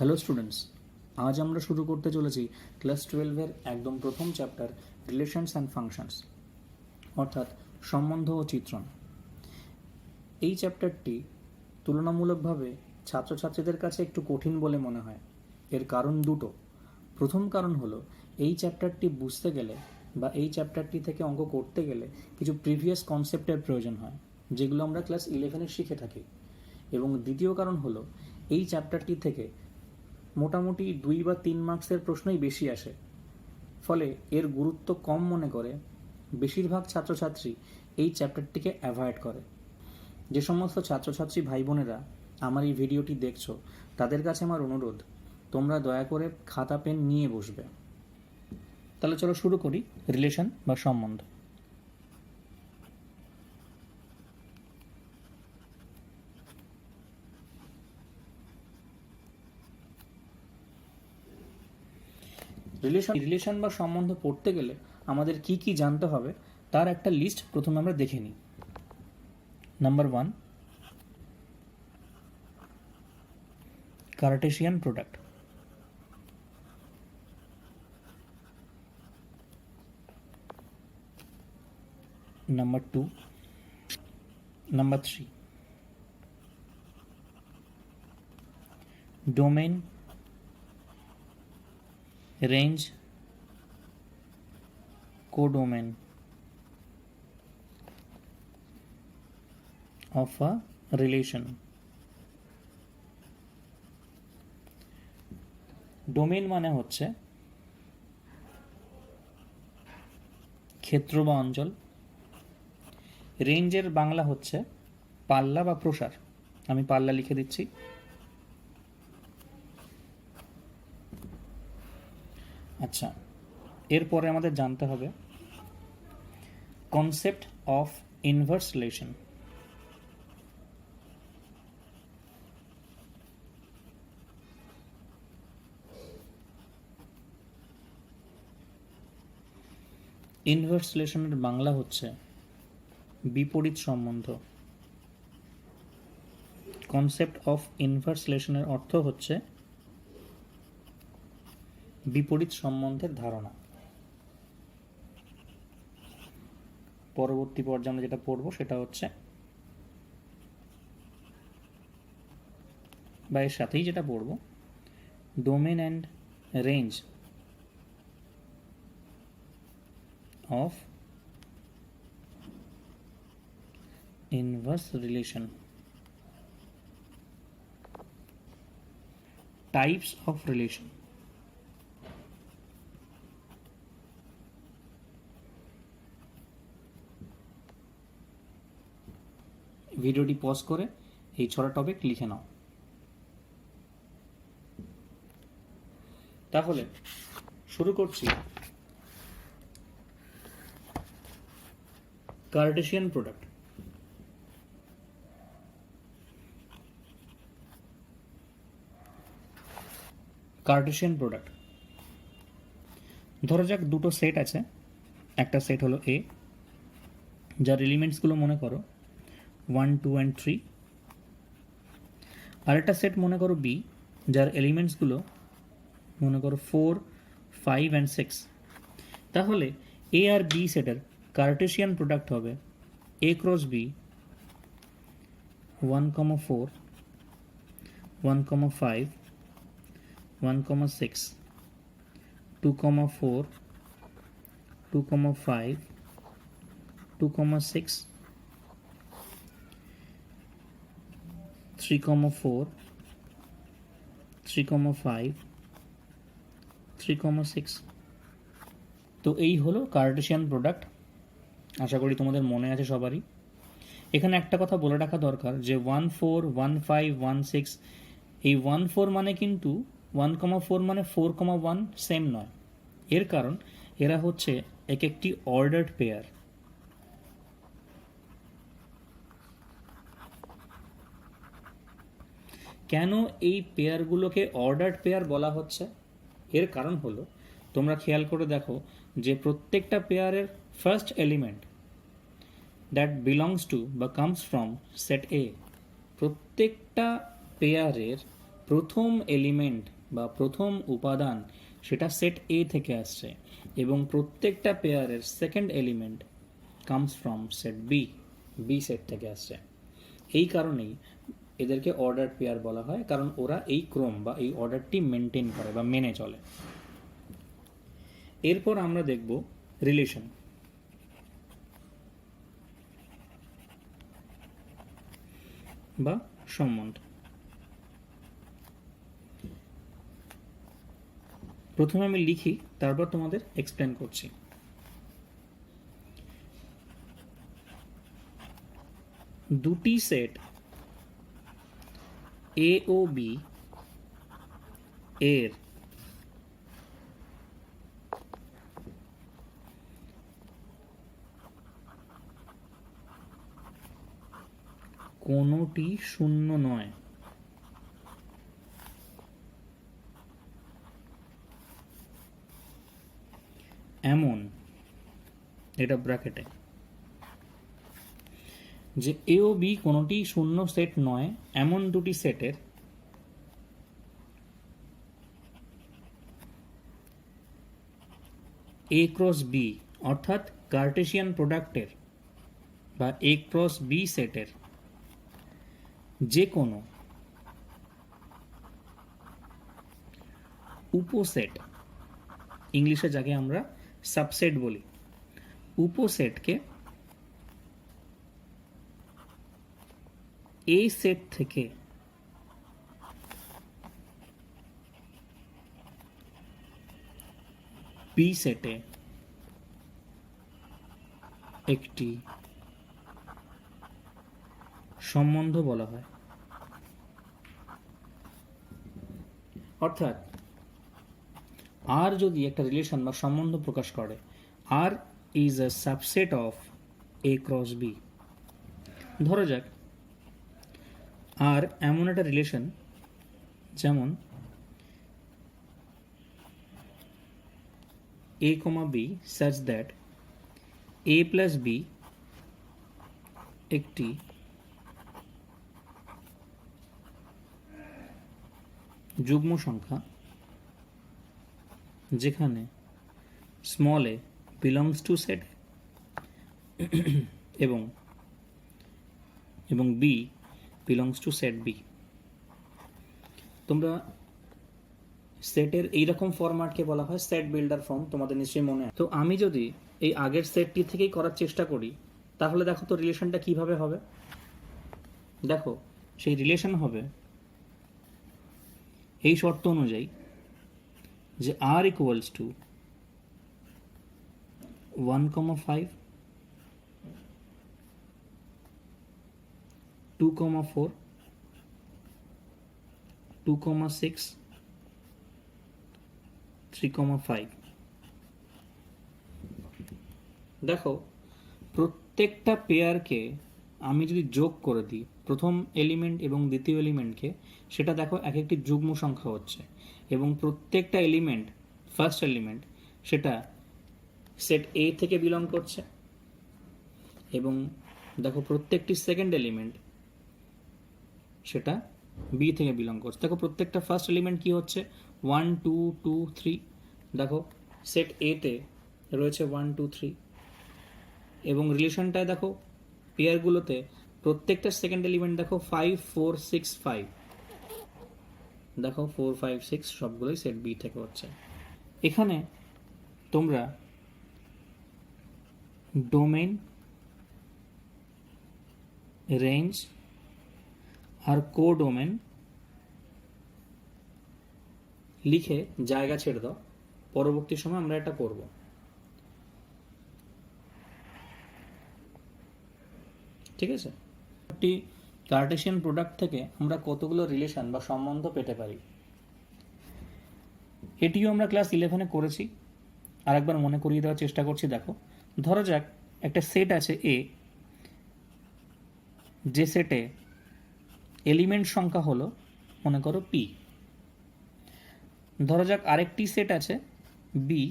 Hello students, আজ আমরা শুরু করতে চলেছি ক্লাস 12-এর একদম প্রথম চ্যাপ্টার রিলেশনস অ্যান্ড ফাংশনস, অর্থাৎ সম্বন্ধ ও চিত্রণ। এই চ্যাপ্টারটি তুলনামূলকভাবে ছাত্রছাত্রীদের কাছে একটু কঠিন বলে মনে হয়। এর কারণ দুটো। প্রথম কারণ হলো এই চ্যাপ্টারটি বুঝতে গেলে বা এই চ্যাপ্টারটি থেকে অঙ্ক করতে গেলে কিছু প্রিভিয়াস কনসেপ্টের প্রয়োজন হয়, যেগুলো আমরা ক্লাস 11-এ শিখে থাকি। এবং দ্বিতীয় কারণ হলো এই চ্যাপ্টারটি থেকে মোটামুটি 2 বা 3 মার্কসের প্রশ্নই বেশি আসে, ফলে এর গুরুত্ব কম মনে করে বেশিরভাগ ছাত্রছাত্রী এই চ্যাপ্টারটিকে অ্যাভয়েড করে। যে সমস্ত ছাত্রছাত্রী ভাই বোনেরা আমার এই ভিডিওটি দেখছো, তাদের কাছে আমার অনুরোধ, তোমরা দয়া করে খাতা পেন নিয়ে বসবে। তাহলে চলো শুরু করি রিলেশন বা সম্বন্ধ। রিলেশন বা সম্বন্ধ পড়তে গেলে আমাদের কি কি জানতে হবে তার একটা লিস্ট প্রথমে আমরা দেখে নিই। Number 1, Cartesian product. Number 2, number 3, domain, range, codomain of a relation. Domain মানে হচ্ছে ক্ষেত্র বা অঞ্চল। রেঞ্জের বাংলা হচ্ছে পাল্লা বা প্রসার। আমি পাল্লা লিখে দিচ্ছি। আচ্ছা, এরপরে আমাদের জানতে হবে কনসেপ্ট অফ ইনভার্স রিলেশন। ইনভার্স রিলেশনের বাংলা হচ্ছে বিপরীত সম্বন্ধ। কনসেপ্ট অফ ইনভার্স রিলেশনের অর্থ হচ্ছে বিপরীত সম্বন্ধের ধারণা। পরবর্তী পর্যায়ে আমরা যেটা পড়ব সেটা হচ্ছে, বা এর সাথেই যেটা পড়ব, domain and range of inverse relation, types of relation। ভিডিওটি পজ করে এই 6টা টপিক লিখে নাও। তাহলে শুরু করছি কার্টেসিয়ান প্রোডাক্ট। কার্টেসিয়ান প্রোডাক্ট, ধরা যাক দুটো সেট আছে। একটা সেট হলো এ, যার এলিমেন্টসগুলো মনে করো 1, 2 and 3। আরেকটা সেট মনে করো বি, যার এলিমেন্টসগুলো মনে করো 4, 5 and 6। তাহলে এ আর বি সেটের কার্টেসিয়ান প্রোডাক্ট হবে এ ক্রস বি 1, 4, 1, 5, 1, 6, 2, 4, 2, 5, 2, 6, 3, 4, 3, 5, 3, 6। তো এই হলো কার্টেসিয়ান প্রোডাক্ট। আশা করি তোমাদের মনে আছে সবারই। এখানে একটা কথা বলে রাখা দরকার যে 1, 4, 1, 5, 1, 6, এই 1, 4 মানে কিন্তু 1, 4 মানে 4, 1 সেম নয়। এর কারণ এরা হচ্ছে এক একটি অর্ডার্ড পেয়ার। কেন এই পেয়ারগুলোকে অর্ডার্ড পেয়ার বলা হচ্ছে? এর কারণ হলো, তোমরা খেয়াল করে দেখো যে প্রত্যেকটা পেয়ারের first element that belongs to বা কামস ফ্রম সেট এ, প্রত্যেকটা পেয়ারের প্রথম এলিমেন্ট বা প্রথম উপাদান সেটা সেট এ থেকে আসছে এবং প্রত্যেকটা পেয়ারের second element comes from set B, B set থেকে আসছে। এই কারণেই এদেরকে অর্ডার পেয়ার বলা হয়, কারণ ওরা এই ক্রম বা এই অর্ডারটি মেনটেন করে বা মেনে চলে। এরপর আমরা দেখব রিলেশন। বা সম্বন্ধ। প্রথমে আমি লিখি, তারপর তোমাদের এক্সপ্লেন করছি। দুটি সেট এ ও বি এর কোনোটি শূন্য নয় এমন, এটা ব্র্যাকেটে, যে এ ও বি কোনোটি শূন্য সেট নয় এমন দুটি সেটের এ ক্রস বি অর্থাৎ কার্টেশিয়ান প্রোডাক্টের বা এ ক্রস বি সেটের যে কোনো উপসেট, ইংলিশে যাকে আমরা সাবসেট বলি, উপসেটকে এই সেট থেকে বি সেটে একটি সম্বন্ধ বলা হয়। অর্থাৎ আর যদি একটা রিলেশন বা সম্বন্ধ প্রকাশ করে, R is a subset of A cross B. ধরা যাক আর এমন একটা রিলেশন যেমন a, b such that a plus b একটি যুগ্ম সংখ্যা যেখানে small a belongs to set এবং b belongs to set b। তোমরা সেটের এইরকম ফরম্যাটকে বলা হয় সেট বিল্ডার ফর্ম, তোমাদের নিশ্চয়ই মনে আছে। তো আমি যদি এই আগের সেটটি থেকেই করার চেষ্টা করি, তাহলে দেখো তো রিলেশনটা কিভাবে হবে। দেখো সেই রিলেশন হবে এই শর্ত অনুযায়ী যে r ইকুয়ালস টু 1,5 2,4 2,6 3,5। দেখো প্রত্যেকটা পেয়ারকে আমি যদি যোগ করে দিই প্রথম এলিমেন্ট এবং দ্বিতীয় এলিমেন্টকে, সেটা দেখো এক একটি যুগ্ম সংখ্যা হচ্ছে এবং প্রত্যেকটা এলিমেন্ট, ফার্স্ট এলিমেন্ট সেটা সেট এ থেকে বিলং করছে এবং দেখো প্রত্যেকটি সেকেন্ড এলিমেন্ট সেটা বি থেকে বিলং করছে। দেখো প্রত্যেকটা ফার্স্ট এলিমেন্ট কি হচ্ছে 1 2 2 3। দেখো সেট এতে রয়েছে 1 2 3 এবং রিলেশনটায় দেখো পেয়ারগুলোতে প্রত্যেকটা সেকেন্ড এলিমেন্ট দেখো 5 4 6 5। দেখো 4 5 6 সবগুলোই সেট বি থেকে হচ্ছে। এখানে তোমরা ডোমেন, রেঞ্জ আর কোডোমেন লিখে জায়গা ছেড়ে দাও, পরবর্তী সময় আমরা এটা করব। ঠিক আছে, একটি কার্টেশিয়ান প্রোডাক্ট থেকে আমরা কতগুলো রিলেশন বা সম্বন্ধ পেতে পারি, এটিও আমরা ক্লাস 11-এ করেছি। আর একবার মনে করিয়ে দেওয়ার চেষ্টা করছি। দেখো ধরা যাক একটা সেট আছে এ, যে সেটে এলিমেন্ট সংখ্যা হলো মনে করো পি। ধরা যাক আরেকটি সেট আছে বি,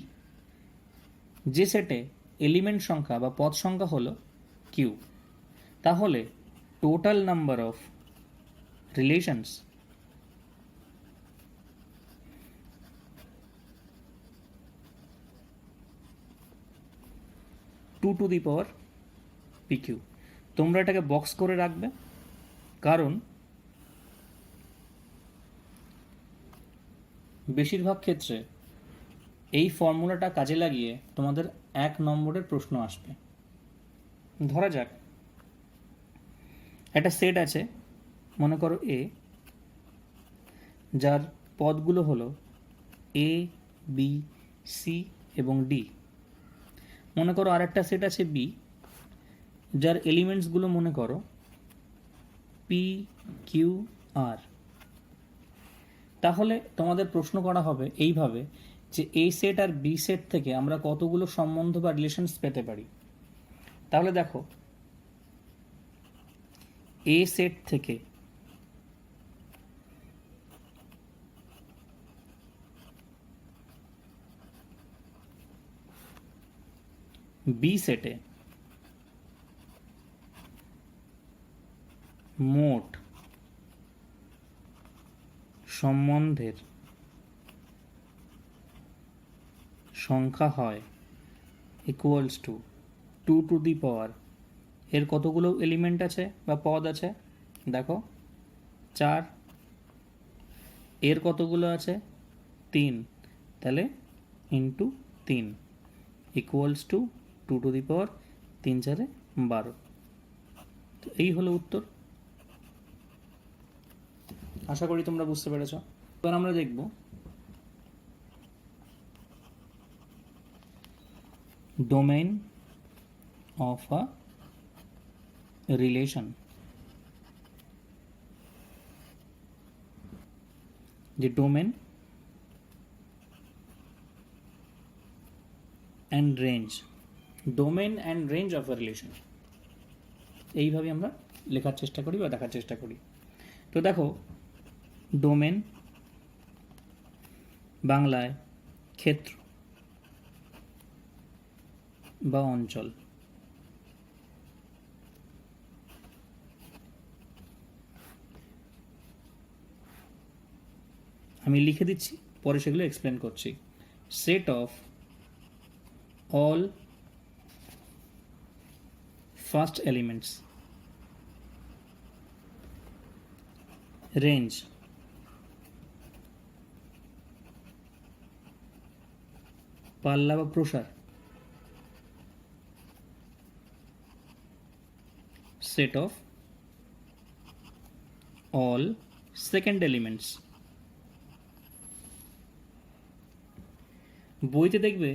যে সেটে এলিমেন্ট সংখ্যা বা পদ সংখ্যা হলো কিউ। তাহলে total number of relations 2p q। তোমরা এটাকে বক্স করে রাখবে, কারণ বেশিরভাগ ক্ষেত্রে এই ফর্মুলাটা কাজে লাগিয়ে তোমাদের 1 নম্বরের প্রশ্ন আসবে। ধরা যাক একটা সেট আছে, মনে করো এ, যার পদগুলো হলো এ, বি, সি এবং ডি। মনে করো আর একটা সেট আছে বি, যার এলিমেন্টসগুলো মনে করো পি, কিউ, আর। তাহলে তোমাদের প্রশ্ন করা হবে এইভাবে যে এ সেট আর বি সেট থেকে আমরা কতগুলো সম্বন্ধ বা রিলেশনস পেতে পারি। তাহলে দেখো, এ সেট থেকে বি সেটে মোট সম্বন্ধের সংখ্যা হয় ইকুয়ালস টু 2 এর কতগুলো এলিমেন্ট আছে বা পদ আছে, দেখো 4। এর কতগুলো আছে 3, তাহলে ইন্টু 3 ইকুয়ালস টু 2 3 4 12। তো এই হলো উত্তর। আশা করি তোমরা বুঝতে পেরেছ। এবার আমরা দেখব ডোমেইন অফ আ রিলেশন। যে domain and range, domain and range of a relation, এইভাবে আমরা লেখার চেষ্টা করি বা দেখার চেষ্টা করি। তো দেখো, ডোমেন বাংলায় ক্ষেত্র বা অঞ্চল। আমি লিখে দিচ্ছি, পরে সেগুলো এক্সপ্লেন করছি। Set of all first elements, range পাল্লা বা প্রসার, set of all second elements. বইতে দেখবে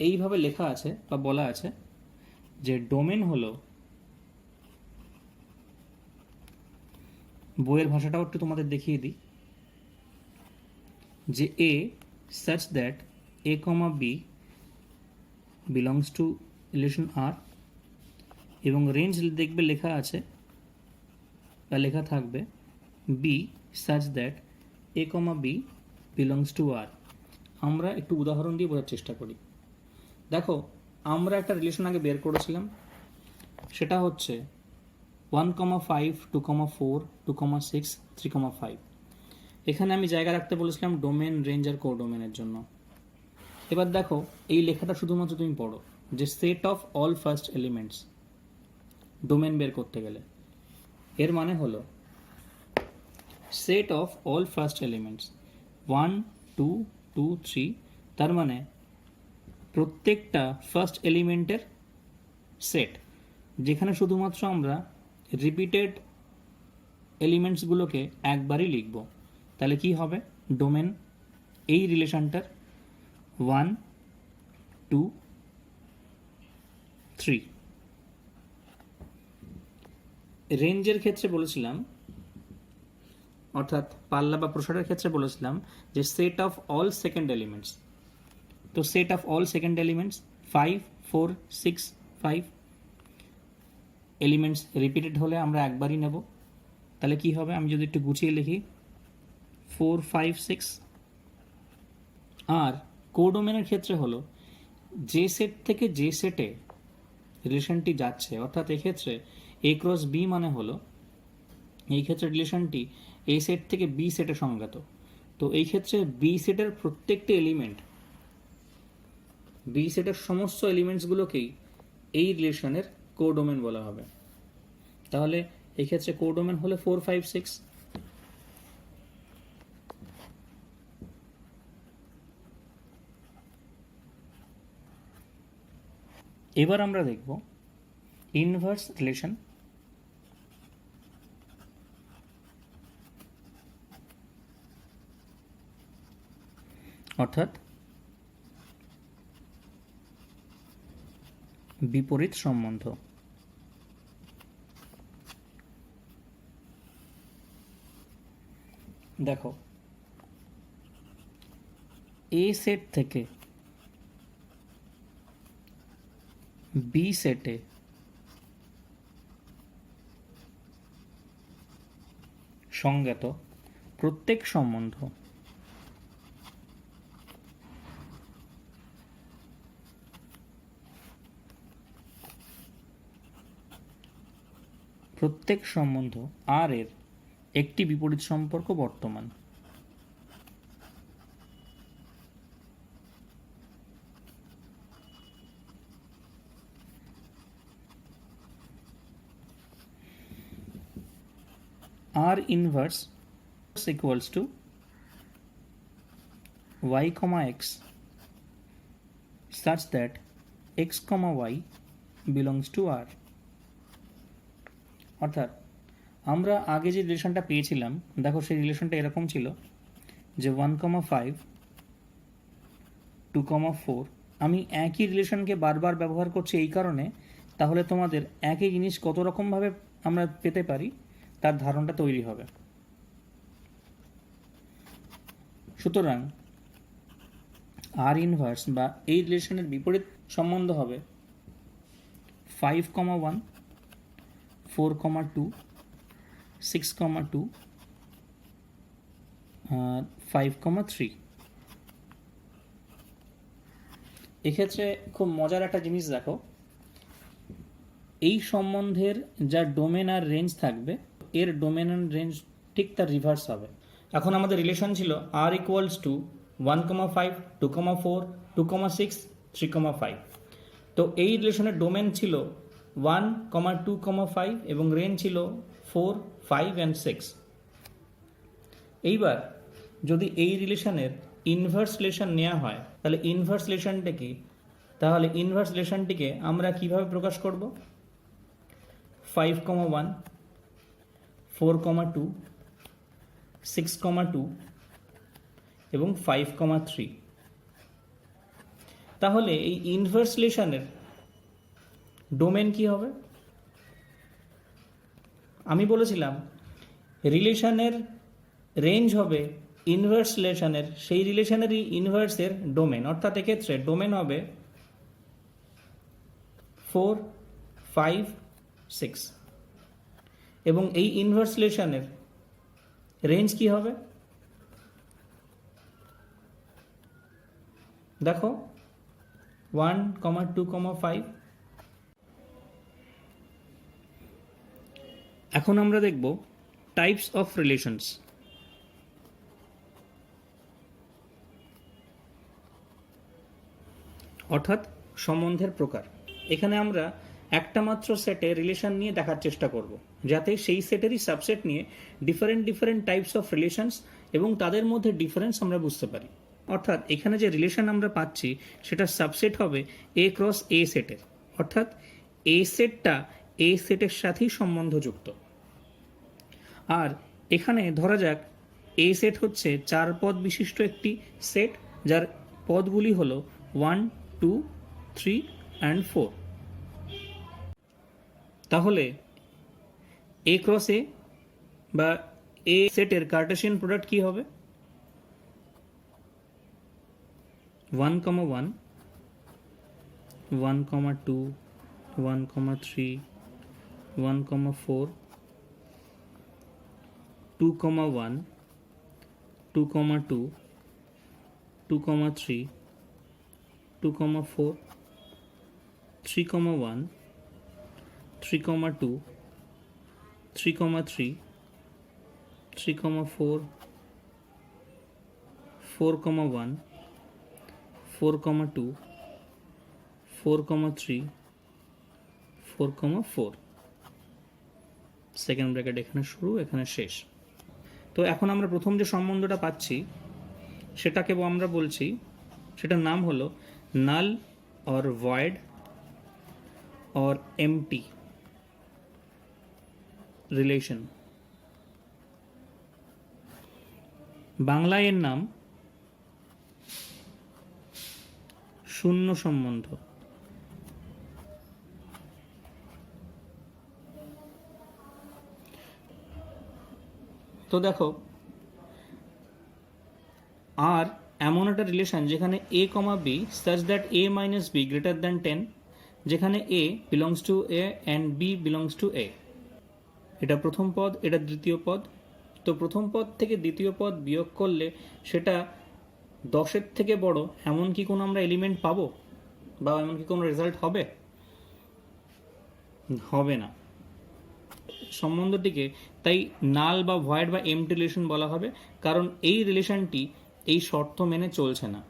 এইভাবে লেখা আছে বা বলা আছে যে ডোমেন হলো, বইয়ের ভাষাটাও একটু তোমাদের দেখিয়ে দিই, যে এ such that a comma b belongs to relation r, এবং রেঞ্জ দেখবে লেখা আছে বা লেখা থাকবে b such that a comma b belongs to r। আমরা একটু উদাহরণ দিয়ে বোঝার চেষ্টা করি। দেখো, আমরা একটা রিলেশন আগে বের করেছিলাম, সেটা হচ্ছে 1,5, 2,4, 2,6, 3,5। এখানে আমি জায়গা রাখতে বলেছিলাম ডোমেন, রেঞ্জ আর কোডোমেনের জন্য। এবার দেখো, এই লেখাটা শুধুমাত্র তুমি পড়ো যে set of all first elements, domain বের করতে গেলে এর মানে হলো set of all first elements 1, 2, 2, 3, তার মানে প্রত্যেকটা ফার্স্ট এলিমেন্টের সেট, যেখানে শুধুমাত্র আমরা রিপিটেড এলিমেন্টসগুলোকে একবারই লিখব। তাহলে কি হবে, ডোমেন এই রিলেশনটার 1, 2, 3। রেঞ্জের ক্ষেত্রে বলেছিলাম, অর্থাৎ পাল্লা বা প্রসারের ক্ষেত্রে বলেছিলাম যে set of all second elements. তো set of all second elements 5, 4, 6, 5 elements repeated হলে আমরা একবারই নেব। তাহলে কি হবে, আমি যদি একটু গুছিয়ে লিখি 4, 5, 6। আর কোডোমেনের ক্ষেত্রে হলো যে সেট থেকে যে সেটে রিলেশনটি যাচ্ছে, অর্থাৎ এক্ষেত্রে এ ক্রস বি মানে হলো এই ক্ষেত্রে রিলেশনটি এ সেট থেকে বি সেটে সংজ্ঞাত। তো এই ক্ষেত্রে বি সেটের প্রত্যেকটি এলিমেন্ট বি সেটের সমস্ত এলিমেন্টসগুলোকেই এই রিলেশনের কোডোমেন বলা হবে। তাহলে এই ক্ষেত্রে কোডোমেন হলে 4, 5, 6। এবার আমরা দেখব ইনভার্স রিলেশন। অর্থাৎ বিপরীত সম্বন্ধ। দেখো, এ সেট থেকে বি সেটে সংজ্ঞাত প্রত্যেক সম্বন্ধ আর এর একটি বিপরীত সম্পর্ক বর্তমান। R inverse equals to y comma x such that x comma y belongs to R। অর্থাৎ আমরা আগে যে রিলেশনটা পেয়েছিলাম, দেখো সেই রিলেশনটা এরকম ছিল যে 1,5 2,4। আমি একই রিলেশনকে বারবার ব্যবহার করছি এই কারণে, তাহলে তোমাদের একই জিনিস কত রকমভাবে আমরা পেতে পারি তার ধারণাটা তৈরি হবে। সুতরাং আর ইনভার্স বা এই রিলেশনের বিপরীত সম্বন্ধ হবে 5,1 4,2 6,2 5,3। এক্ষেত্রে খুব মজার একটা জিনিস দেখো, এই সম্বন্ধের যা ডোমেন আর রেঞ্জ থাকবে, এর ডোমেন আর রেঞ্জ ঠিক তার রিভার্স হবে। এখন আমাদের রিলেশন ছিল আর ইকুয়ালস টু 1,5 2,4 2,6 3,5। তো এই রিলেশনের ডোমেন ছিল 1, 2, 5 এবং রেঞ্জ ছিল 4, 5 and 6। এইবার যদি এই রিলেশনের ইনভার্স রিলেশন নেওয়া হয়, তাহলে ইনভার্স রিলেশনটা কি? তাহলে ইনভার্স রিলেশনটিকে আমরা কিভাবে প্রকাশ করব? 5,1 4,2 6,2 এবং 5,3। তাহলে এই ইনভার্স রিলেশনের ডোমেন কি হবে? আমি বলেছিলাম রিলেশনের রেঞ্জ হবে ইনভার্স রিলেশনের সেই রিলেশনেরই ইনভার্সের ডোমেন। অর্থাৎ এক্ষেত্রে ডোমেন হবে 4, 5, 6 এবং এই ইনভার্স রিলেশনের রেঞ্জ কি হবে? দেখো 1, 2, 5। এখন আমরা দেখব টাইপস অফ রিলেশনস। অর্থাৎ সম্বন্ধের প্রকার। এখানে আমরা একটা মাত্র সেটে রিলেশন নিয়ে দেখার চেষ্টা করব, যাতে সেই সেটেরই সাবসেট নিয়ে ডিফারেন্ট টাইপস অফ রিলেশনস এবং তাদের মধ্যে ডিফারেন্স আমরা বুঝতে পারি। অর্থাৎ এখানে যে রিলেশন আমরা পাচ্ছি সেটা সাবসেট হবে এ ক্রস এ সেটের। অর্থাৎ এ সেটটা এ সেটের সাথেই সম্বন্ধযুক্ত। আর এখানে ধরা যাক এ সেট হচ্ছে 4 পদ বিশিষ্ট একটি সেট, যার পদগুলি হলো 1, 2, 3 and 4। তাহলে এ ক্রস এ বা এ সেটের কার্টেসিয়ান প্রোডাক্ট কি হবে? 1,1 1,2 1,3 1,4 2,1 2,2 2,3 2,4 3,1 3,2 3,3 3,4 4,1 4,2 4,3 4,4, সেকেন্ড ব্র্যাকেট এখানে শুরু এখানে শেষ। তো এখন আমরা প্রথম যে সম্বন্ধটা পাচ্ছি সেটাকে আমরা বলছি, সেটার নাম হলো null or void or empty relation. বাংলায় এর নাম শূন্য সম্বন্ধ। তো দেখো, আর এমন একটা রিলেশন যেখানে a, b such that a minus b greater than 10, যেখানে a belongs to a and b belongs to a। এটা প্রথম পদ, এটা দ্বিতীয় পদ। তো প্রথম পদ থেকে দ্বিতীয় পদ বিয়োগ করলে সেটা 10-এর থেকে বড় এমন কি কোনো আমরা এলিমেন্ট পাবো, বা এমন কি কোনো রেজাল্ট হবে? হবে না। সম্বন্ধটিকে তাই নাল বা ভয়েড বা এমটি রিলেশন বলা হবে, কারণ এই রিলেশনটি এই শর্ত মেনে চলছে না।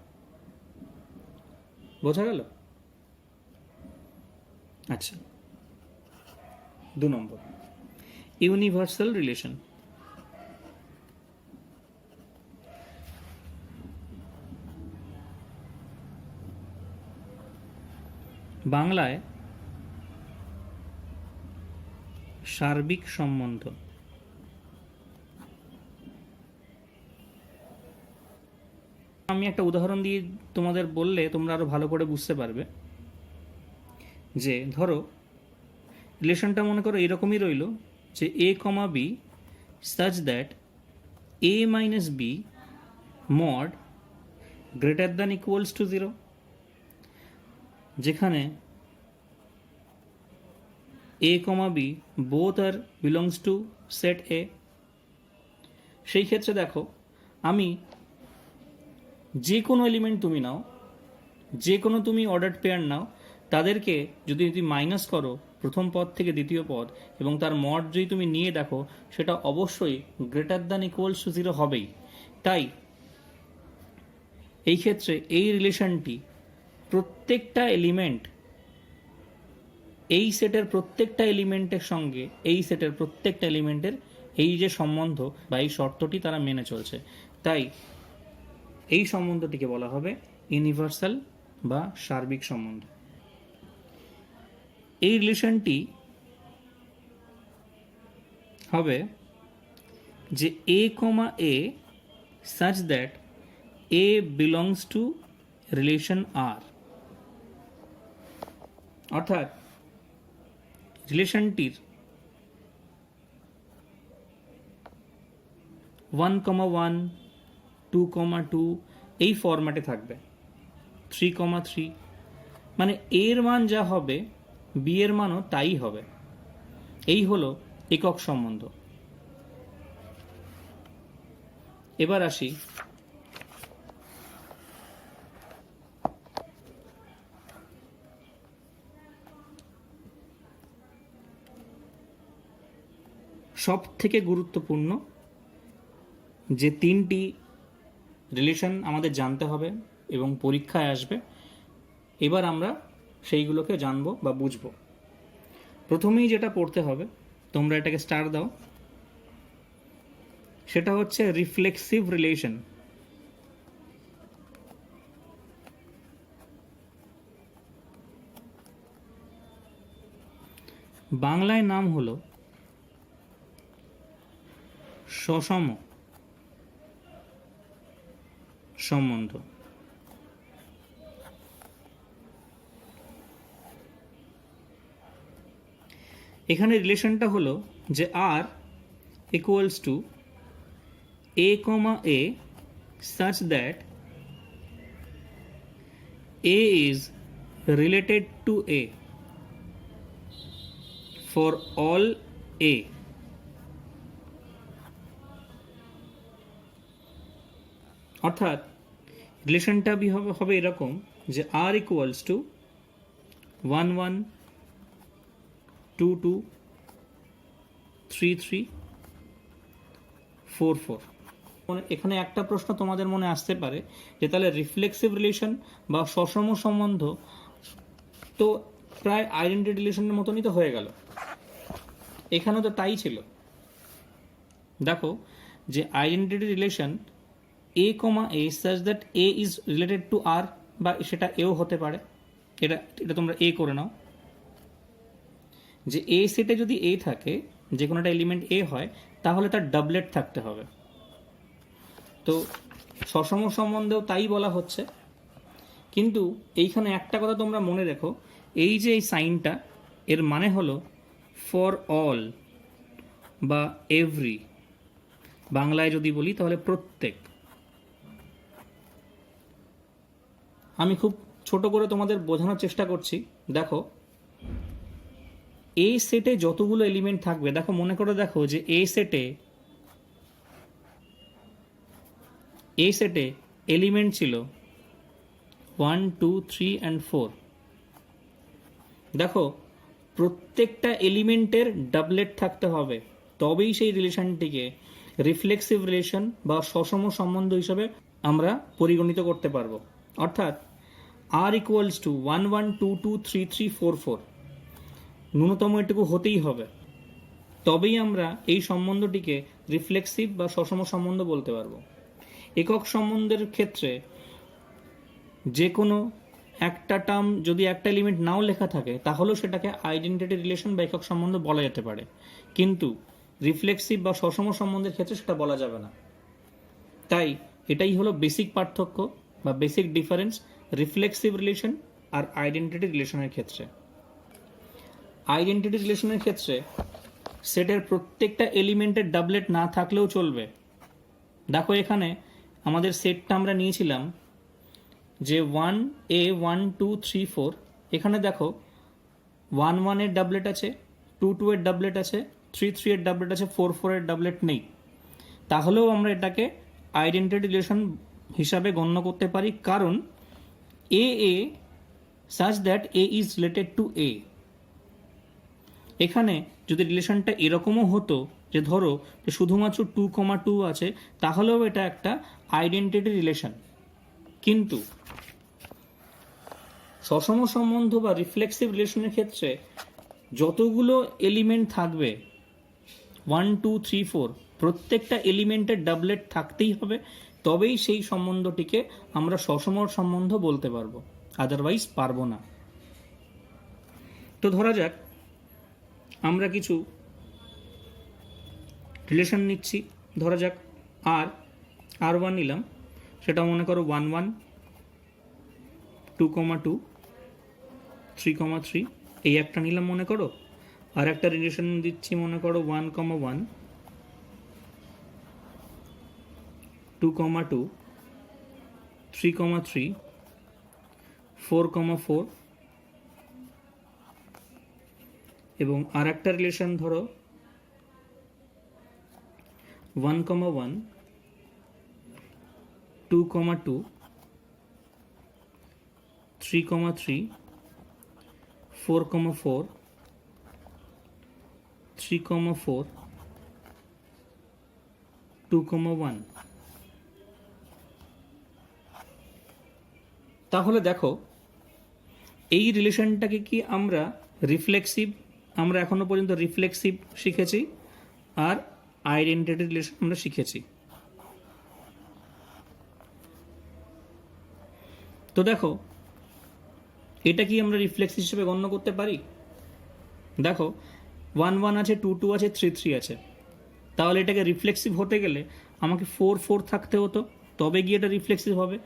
বোঝা গেল? আচ্ছা, 2 নম্বর, ইউনিভার্সাল রিলেশন। বাংলায় সার্বিক সম্বন্ধ। আমি একটা উদাহরণ দিয়ে তোমাদের বললে তোমরা আরো ভালো করে বুঝতে পারবে। যে ধরো রিলেশনটা মনে করো এরকমই রইল যে a, b such that a minus b mod greater than equals to 0, যেখানে a, b both are belongs to set A। সেই ক্ষেত্রে দেখো, আমি যে কোনো এলিমেন্ট তুমি নাও, যে কোনো তুমি অর্ডার পেয়ার নাও, তাদেরকে যদি তুমি মাইনাস করো প্রথম পদ থেকে দ্বিতীয় পদ এবং তার মড যদি তুমি নিয়ে দেখো, সেটা অবশ্যই গ্রেটার দ্যান ইকুয়ালস টু 0 হবেই। তাই এই ক্ষেত্রে এই রিলেশনটি প্রত্যেকটা এলিমেন্ট, এই সেটের প্রত্যেকটা এলিমেন্টের সঙ্গে এই সেটের প্রত্যেকটা এলিমেন্টের এই যে সম্বন্ধ বা এই শর্তটি তারা মেনে চলছে। তাই এই সম্বন্ধটিকে বলা হবে ইউনিভার্সাল বা সার্বিক সম্বন্ধ। এই রিলেশনটি হবে যে a, a such that a belongs to relation R, অর্থাৎ রিলেশনটির 1,1 2,2 এই ফরম্যাটে থাকবে, 3,3, মানে এর মান যা হবে বি এর মানও তাই হবে। এই হলো একক সম্বন্ধ। এবার আসি সব থেকে গুরুত্বপূর্ণ যে 3টি রিলেশন আমাদের জানতে হবে এবং পরীক্ষায় আসবে। এবার আমরা সেইগুলোকে জানবো বা বুঝবো। প্রথমেই যেটা পড়তে হবে, তোমরা এটাকে স্টার দাও, সেটা হচ্ছে রিফ্লেক্সিভ রিলেশন। বাংলায় নাম হলো সসম সম্বন্ধ। এখানে রিলেশনটা হলো যে R equals to a, a such that a is related to a for all a, অর্থাৎ রিলেশনটা হবে এরকম যে r ইকুয়ালস টু 1, 1 2, 2 3, 3 4, 4। এখানে একটা প্রশ্ন তোমাদের মনে আসতে পারে যে তাহলে রিফ্লেক্সিভ রিলেশন বা সসম সম্বন্ধ তো প্রায় আইডেন্টিটি রিলেশনের মতনই তো হয়ে গেল, এখানেও তো তাই ছিল। দেখো যে identity relation A comma A such that A is related to R, বা সেটা এও হতে পারে, এটা এটা তোমরা এ করে নাও, যে এ সেটে যদি এ থাকে, যে কোনো একটা এলিমেন্ট এ হয়, তাহলে তার ডাবলেট থাকতে হবে। তো সসম সম্বন্ধেও তাই বলা হচ্ছে। কিন্তু এইখানে একটা কথা তোমরা মনে রেখো, এই যে এই সাইনটা, এর মানে হলো ফর অল বা এভরি, বাংলায় যদি বলি তাহলে প্রত্যেক। আমি খুব ছোট করে তোমাদের বোঝানোর চেষ্টা করছি। দেখো এ সেটে যতগুলো এলিমেন্ট থাকবে, দেখো মনে করে দেখো যে এ সেটে এলিমেন্ট ছিল 1 2 3 and 4। দেখো প্রত্যেকটা এলিমেন্টের ডাবলেট থাকতে হবে, তবেই সেই রিলেশনটিকে রিফ্লেক্সিভ রিলেশন বা সসম সম্বন্ধ হিসাবে আমরা পরিগণিত করতে পারবো। অর্থাৎ আর ইকুয়ালস টু 1 1 2 2 3 3 4 4, ন্যূনতম এটুকু হতেই হবে, তবেই আমরা এই সম্বন্ধটিকে রিফ্লেক্সিভ বা সসম সম্বন্ধ বলতে পারবো। একক সম্বন্ধের ক্ষেত্রে যে কোনো একটা টার্ম যদি একটা এলিমেন্ট নাও লেখা থাকে, তাহলেও সেটাকে আইডেন্টিটি রিলেশন বা একক সম্বন্ধ বলা যেতে পারে, কিন্তু রিফ্লেক্সিভ বা সসম সম্বন্ধের ক্ষেত্রে সেটা বলা যাবে না। তাই এটাই হলো বেসিক পার্থক্য বা বেসিক ডিফারেন্স রিফ্লেক্সিভ রিলেশন আর আইডেন্টিটি রিলেশনের ক্ষেত্রে। আইডেন্টিটি রিলেশনের ক্ষেত্রে সেটের প্রত্যেকটা এলিমেন্টের ডাবলেট না থাকলেও চলবে। দেখো এখানে আমাদের সেটটা আমরা নিয়েছিলাম যে 1a 1 2 3 4, এখানে দেখো 1 1 এর ডাবলেট আছে, 2 2 এর ডাবলেট আছে, 3 3 এর ডাবলেট আছে, 4 4 এর ডাবলেট নেই। তাহলেও আমরা এটাকে আইডেন্টিটি রিলেশন হিসাবে গণ্য করতে পারি, কারণ A such that A is related to A. এখানে যদি রিলেশনটা এরকমও হতো যে ধরো যে শুধুমাত্র 2 2 আছে, তাহলেও এটা একটা আইডেন্টিটি রিলেশন। কিন্তু সসম সম্বন্ধ বা রিফ্লেক্সিভ রিলেশনের ক্ষেত্রে যতগুলো এলিমেন্ট থাকবে 1 2 3 4, প্রত্যেকটা এলিমেন্টের ডাবলেট থাকতেই হবে, তবেই সেই সম্বন্ধটিকে আমরা সসম সম্বন্ধ বলতে পারবো, আদারওয়াইজ পারবো না। তো ধরা যাক আমরা কিছু রিলেশন নিচ্ছি, ধরা যাক আর1 নিলাম, সেটা মনে করো 1 1 2 2 3 3, এই একটা নিলাম মনে করো। আর একটা রিলেশন দিচ্ছি মনে করো 1 1 2 2 3 3 4 4, এবং আর একটা রিলেশন ধরো 1 1 2 2 3 3 4 4 3 4 2 1। তাহলে দেখো এই রিলেশনটাকে কি আমরা রিফ্লেক্সিভ, আমরা এখনো পর্যন্ত রিফ্লেক্সিভ শিখেছি, আর আইডেন্টিটি রিলেশন আমরা শিখেছি। তো দেখো এটা কি আমরা রিফ্লেক্স হিসেবে গণ্য করতে পারি? দেখো 1 1 আছে, 2 2 আছে, 3 3 আছে, তাহলে এটাকে রিফ্লেক্সিভ হতে গেলে আমাকে 4 4 থাকতে হতো, তবে গিয়ে এটা রিফ্লেক্সিভ হবে।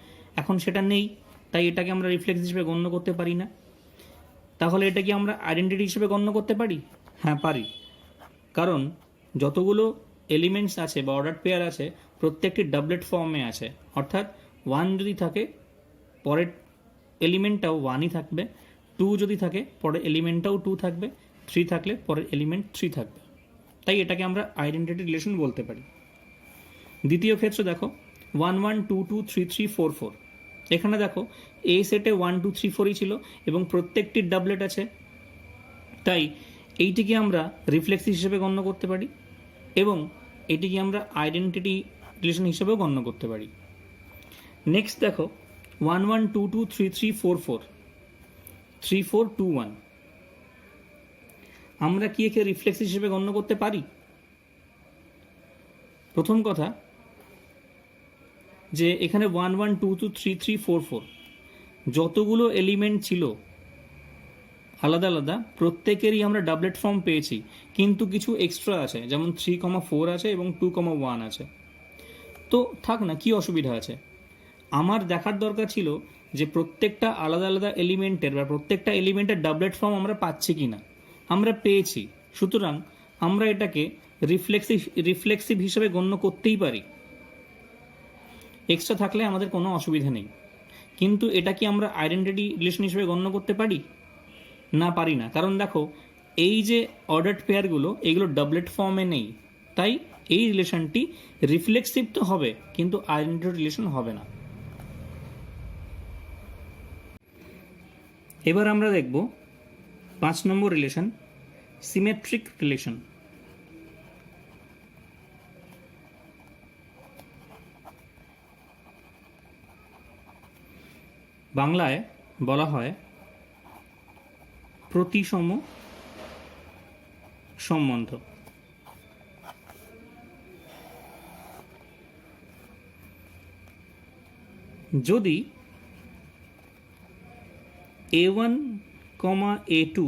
এখন সেটা নেই, তাই এটাকে আমরা রিফ্লেক্স হিসেবে গণ্য করতে পারি না। তাহলে এটা কি আমরা আইডেন্টিটি হিসেবে গণ্য করতে পারি? হ্যাঁ পারি, কারণ যতগুলো এলিমেন্টস আছে বা অর্ডার পেয়ার আছে, প্রত্যেকটি ডাবলেট ফর্মে আছে। অর্থাৎ 1 যদি থাকে পরের এলিমেন্টটাও 1ই থাকবে, 2 যদি থাকে পরের এলিমেন্টটাও 2 থাকবে, 3 থাকলে পরের এলিমেন্ট 3 থাকবে। তাই এটাকে আমরা আইডেন্টিটি রিলেশন বলতে পারি। দ্বিতীয় ক্ষেত্রে দেখো 1 1 2 2 3 3 4 4, এখানে দেখো এ সেটে 1 2 3 4ই ছিল এবং প্রত্যেকটির ডাবলেট আছে, তাই এইটিকে আমরা রিফ্লেক্স হিসেবে গণ্য করতে পারি এবং এটিকে আমরা আইডেন্টিটি রিলেশন হিসেবেও গণ্য করতে পারি। নেক্সট দেখো 1 1 2 2 3 3 4 4, 3 4 2 1, আমরা কি একে রিফ্লেক্স হিসেবে গণ্য করতে পারি? প্রথম কথা যে এখানে 1 1 2 2 3 3 4 4 যতগুলো এলিমেন্ট ছিল আলাদা আলাদা প্রত্যেকেরই আমরা ডাবলেট ফর্ম পেয়েছি, কিন্তু কিছু এক্সট্রা আছে, যেমন 3 4 আছে এবং 2 1 আছে। তো থাক না, কি অসুবিধা আছে? আমার দেখার দরকার ছিল যে প্রত্যেকটা আলাদা আলাদা এলিমেন্টের বা প্রত্যেকটা এলিমেন্টের ডাবলেট ফর্ম আমরা পাচ্ছি কি না। আমরা পেয়েছি, সুতরাং আমরা এটাকে রিফ্লেক্সিভ হিসেবে গণ্য করতেই পারি। এক্সট্রা থাকলে আমাদের কোনো অসুবিধা নেই, কিন্তু এটা কি আমরা আইডেন্টিটি রিলেশন হিসেবে গণ্য করতে পারি? না, পারি না। কারণ দেখো, এই যে অর্ডার্ড পেয়ারগুলো এগুলো ডাবলেট ফর্মে নেই, তাই এই রিলেশনটি রিফ্লেক্সিভ তো হবে কিন্তু আইডেন্টিটি রিলেশন হবে না। এবার আমরা দেখব 5 নম্বর রিলেশন, সিমেট্রিক রিলেশন। বাংলায় বলা হয় প্রতিসম সম্বন্ধ। যদি a1, a2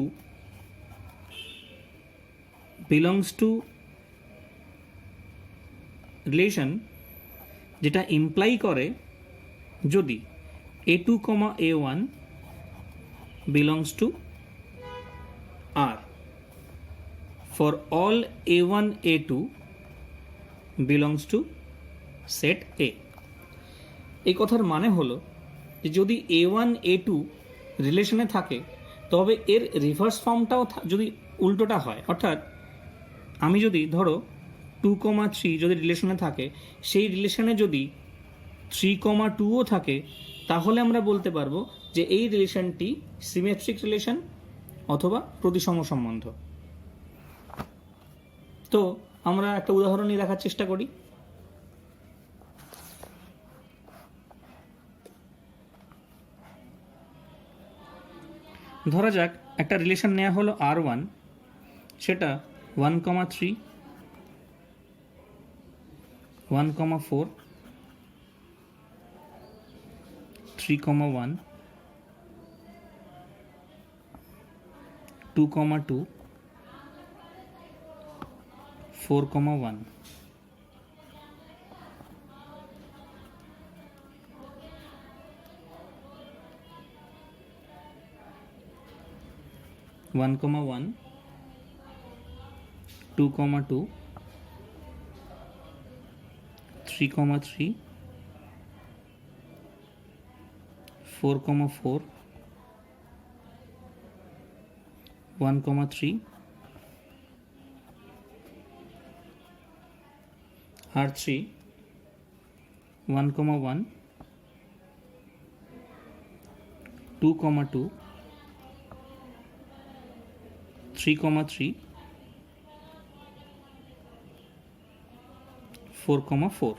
belongs to relation যেটা ইমপ্লাই করে যদি a2, a1 belongs to R for all a1, a2 belongs to set A। এই কথার মানে হলো যে যদি a1 a2 রিলেশনে থাকে তবে এর রিভার্স ফর্মটাও যদি উল্টোটা হয়, অর্থাৎ আমি যদি ধরো 2, 3 যদি রিলেশনে থাকে, সেই রিলেশনে যদি 3, 2ও থাকে, তাহলে আমরা বলতে পারবো যে এই রিলেশনটি সিমেট্রিক রিলেশন অথবা প্রতিসম সম্বন্ধ। তো আমরা একটা উদাহরণই দেখার চেষ্টা করি। ধরা যাক একটা রিলেশন নেওয়া হলো R1, সেটা 1, 3, 1, 4, 3, 1, 2, 2, 4, 1। One, 1, 2, 2, 3, 3, 4, 4, 1, 3, R3, 1, 1, 2, 2, 3, 3, 4, 4।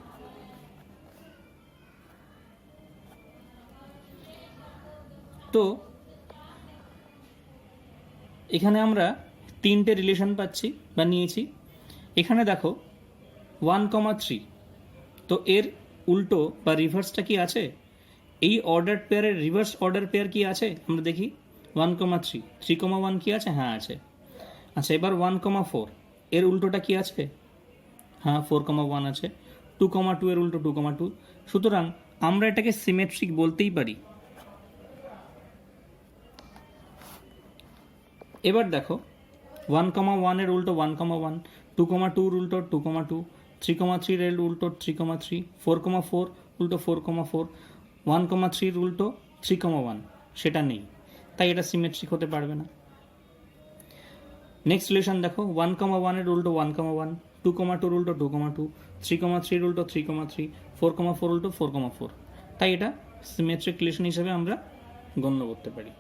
তো এখানে আমরা তিনটে রিলেশন পাচ্ছি বা নিয়েছি। এখানে দেখো 1, 3, তো এর উল্টো বা রিভার্সটা কি আছে? এই অর্ডার পেয়ারের রিভার্স অর্ডার পেয়ার কি আছে আমরা দেখি। 1, 3, 3, 1 কি আছে? হ্যাঁ আছে। আচ্ছা, এবার 1, 4 এর উল্টোটা কি আছে? হ্যাঁ, 4, 1 আছে। 2, 2 এর উল্টো 2, 2। সুতরাং আমরা এটাকে সিমেট্রিক বলতেই পারি। এবার দেখো 1, 1 এর উল্টো 1, 1, 2, 2 এর উল্টো 2, 2, 3, 3 এর উল্টো 3, 3, 4, 4 উল্টো 4, 4, 1, 3 এর উল্টো 3, 1, সেটা নেই, তাই এটা সিমেট্রিক হতে পারবে না। নেক্সট রিলেশন দেখো 1, 1 এর উল্টো 1, 1, 2, 2 এর উল্টো 2, 2, 3, 3 এর উল্টো 3, 3, 4, 4 উল্টো 4, 4, তাই এটা সিমেট্রিক রিলেশন হিসেবে আমরা গণ্য করতে পারি।